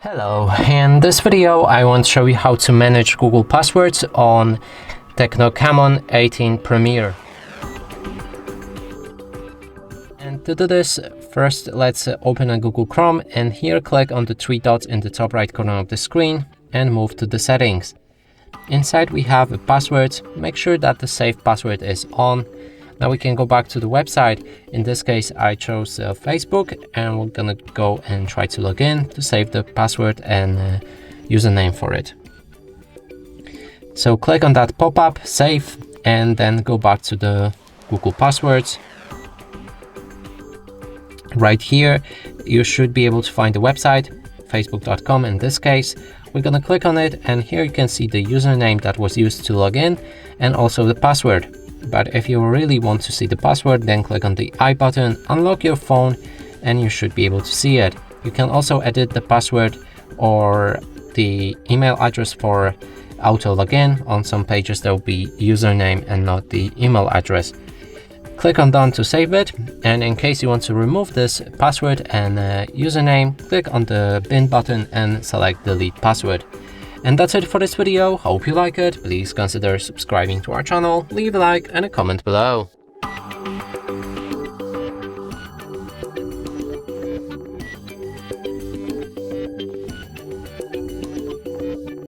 Hello, in this video I want to show you how to manage Google passwords on TECNO Camon 18 Premier. And to do this, first let's open a Google Chrome, and here click on the three dots in the top right corner of the screen and move to the settings. Inside we have a password. Make sure that the save password is on. Now we can go back to the website. In this case I chose Facebook, and we're gonna go and try to log in to save the password and username for it. So click on that pop-up, save, and then go back to the Google passwords. Right here you should be able to find the website, facebook.com in this case. We're gonna click on it, and here you can see the username that was used to log in and also the password. But if you really want to see the password, then click on the I button, unlock your phone, and you should be able to see it. You can also edit the password or the email address for auto login. On some pages there will be username and not the email address. Click on done to save it, and in case you want to remove this password and username, click on the bin button and select delete password. And that's it for this video. Hope you like it. Please consider subscribing to our channel, leave a like and a comment below.